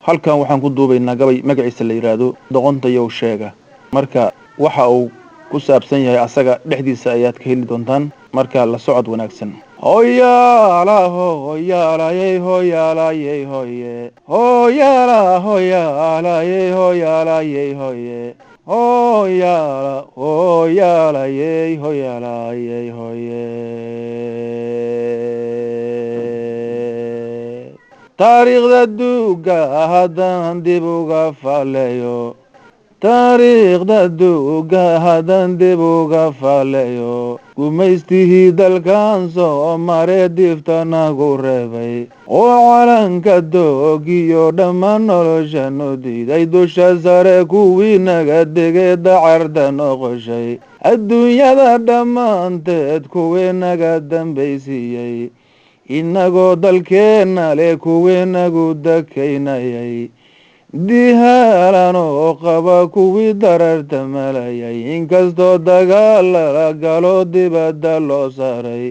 halkan waxaan ku duubaynaa gabay magaciisa la yiraahdo doqonta yow sheega. marka waxa uu ku saabsan yahay asaga dhexdiisa ayaad ka heli doontaan. marka la socod wanaagsan. hoyaala hoyaalayey hoyaalayey hoye hoyaala hoyaalayey hoyaalayey hoye hoyaala hoyaalayey hoyaalayey hoye. taariikhda duuga haddaan dib uga faleeyo taariikhda duuga haddaan dib uga faleeyo gumaystihii dalkan soo maree difta nagu reebay oo calanka doogiyo dhammaan noloshanu diiday dusha sare kuwii naga degay dacarda noqoshay adduunyada dhammaanteed kuwii naga dambaysiiyey inagoo dalkeenna leh kuwii nagu dakaynayay dihaalanoo qaba kuwii dararta malayay inkastoo dagaal lala galo dibadda loo saaray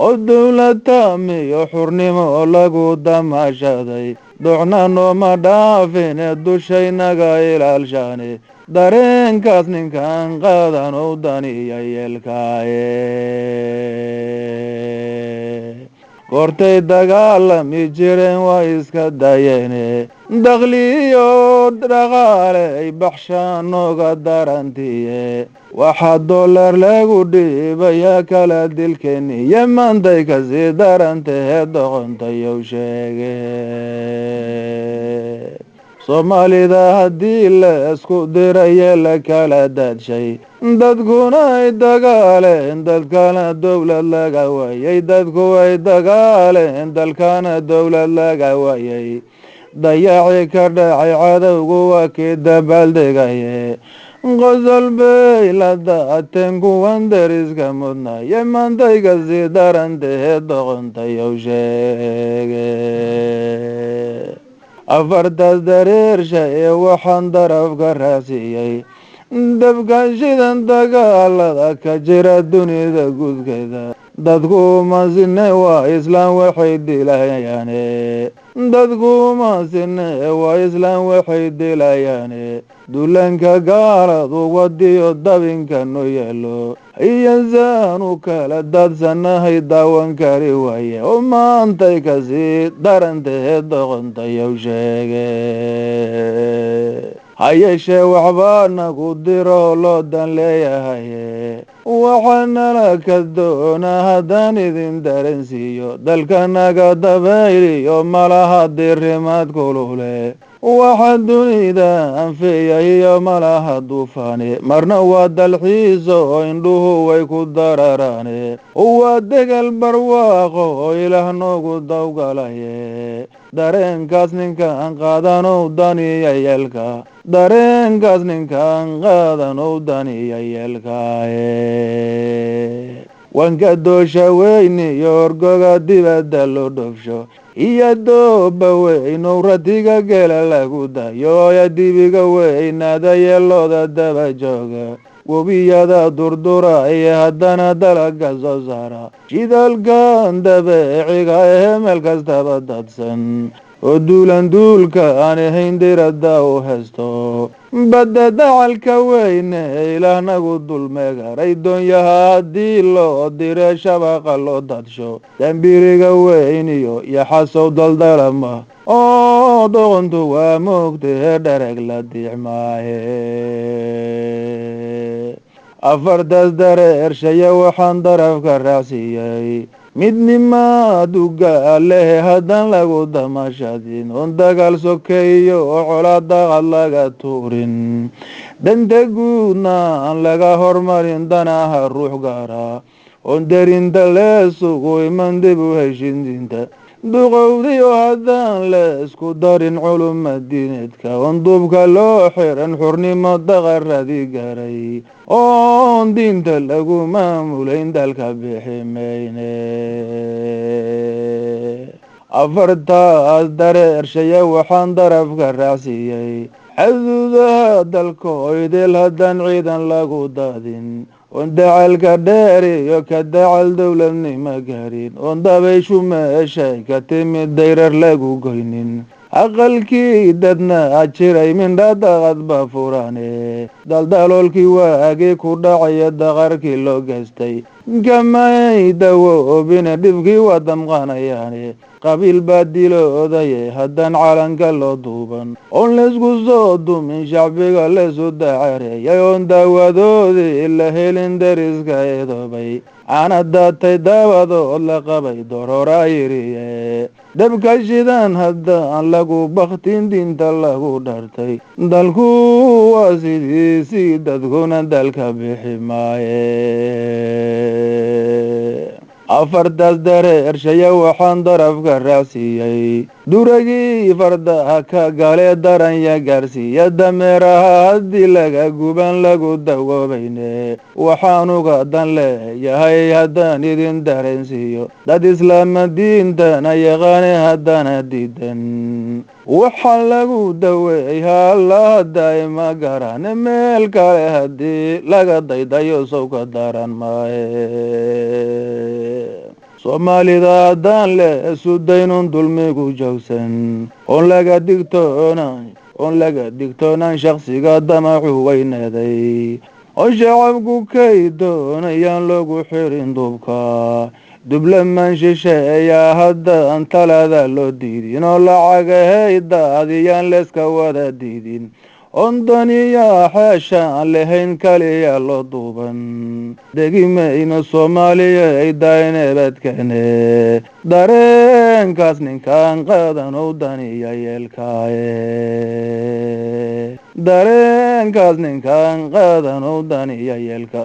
oo dowlad taamiyo xurnimo lagu damaashaday docna nooma dhaafine dushaynaga ilaalshaane dareenkaas ninkan qaadanow daniya yeelkaaye. goortay dagaalami jireen waa iska dayeene dakhliyo dhaqaale ay baxshaan nooga darantiye waxaa dollar lagu dhiibayaa kala dilkeeniyo maantay kasii darantahe doqontayow sheege. soomaalida haddii la isku diraye la kala daadshay dadkuna ay dagaaleen dalkana dowlad laga waayay dadku ay dagaaleen dalkana dowlad laga waayay dayaaci ka dhacay cadowgu waa kii dabaaldegaye qosol bay la daateen kuwan dariska mudnaye maantay kasii darantahe doqontayow sheege. afartaas dareersha ee waxaan darafka raacsiiyey dabkan shidan dagaalada ka jira dunida guudkeeda dadku masine waa islaam waxay dilayaane dadku masine waa islaam waxay dilayaane dulanka gaaladu wadiyo dabinkanu yeelo iyasaanu kala daadsanahay daawan kari waaye oo maantay kasii darantahe doqontayow sheege. hayeeshee waxbaa nagu diro loo dan leeyahaye waxaanala ka doonaa haddaan idin daransiiyo dalkanaga dabayliyo malaha dirimaad kulule waxa dunida anfiyayo malaha duufaane marna waa dalxiiso oo indhuhu way ku dararaane waa degal barwaaqo oo ilaah noogu dawgalaye dareenkaas ninkan qaadanow daniya yeelka dareenkaas ninkan qaadanow daniya yeelkaaye. wanka doosha weyniyo orgoga dibadda loo dhofsho iyo dooba weynow ratiga gela lagu dayo ya dibiga weynaada yeelooda daba jooga webiyada durdura iyo haddana dalaga soo saara shidaalkan dabeeciga ee meel kastaba dadsan oo duulanduulka aan ahayn diradda u haysto badda dacalka weyne ilaah nagu dulmeegaray doonyaha haddii loo dire shabaqa loo dadsho dambiriga weyniyo iyo xasow daldalama oo doqontu waa moogtahe dharag la diicmaaye. afartaas dareershaya waxaan darafka raacsiiyey midnimaad ugaalehe haddaan lagu damashadin oon dagaal sokeeyo oo colaadaqad laga tuurin danta guudna aan laga hormarin danaha ruux gaara oon darinta leesugu iman dib u heshindiinta duqowdiyo haddaan la isku darin culuma diineedka oon duubka loo xiran xurnimo daqaradii garay oon diinta lagu maamulayn dalka bixi mayne. afartaas dareershaya waxaan darafka raacsiiyey xuduudaha dalkoo idil haddaan ciidan lagu daadin oon dacalka dheer iyo ka dacal dowladnimo garin oon dabayshu meeshay ka timid dayrar lagu goynin aqalkii dadna jiray mindha daqad ba furane daldaloolkii waagii ku dhacaya daqarkii loo geystay kamay dawoobine dhibkii waa damqanayaane qabiil baa diloodaye haddaan calanka loo duuban oon laysku soo dumin shacbiga laysu dacareeyay oon daawadoodii la helin dariska eedoobay caana daatay daawadood la qabay dororaa yiriye dhabka shidan haddaan lagu baktin diinta lagu dhartay dalku waa sidiisii dadkuna dalka bixi maaye afartaas dareershaya waxaan darafka raacsiiyey duragii fardaha ka galee daranya gaarsiiya dameeraha haddii laga guban lagu dawoobayne waxaanuga dan leeyahay haddaan idin dareensiiyo dad islaama diintana yaqaane haddana diidan waxaa lagu daweey hallaha daa'ima garane meel kale haddii laga daydayo sawka daran maaye soomaalida haddaan le sudaynun dulmigu joogsan oon laga digtoonaan shakhsiga damacu weyneeday oo shacabku kay doonayaan loogu xirin duubka dublamaan shisheeyaa haddaan talada loo diidin oo lacagahay daadiyaan layska wada diidin oon daniyaa xeeshaan lahayn kaliya loo duuban degimayno soomaaliya ay daynebadkane dareenkaas ninkaan qaadanow daniya yeelkaaye dareenkaas ninkaan qaadanow daniya yeelka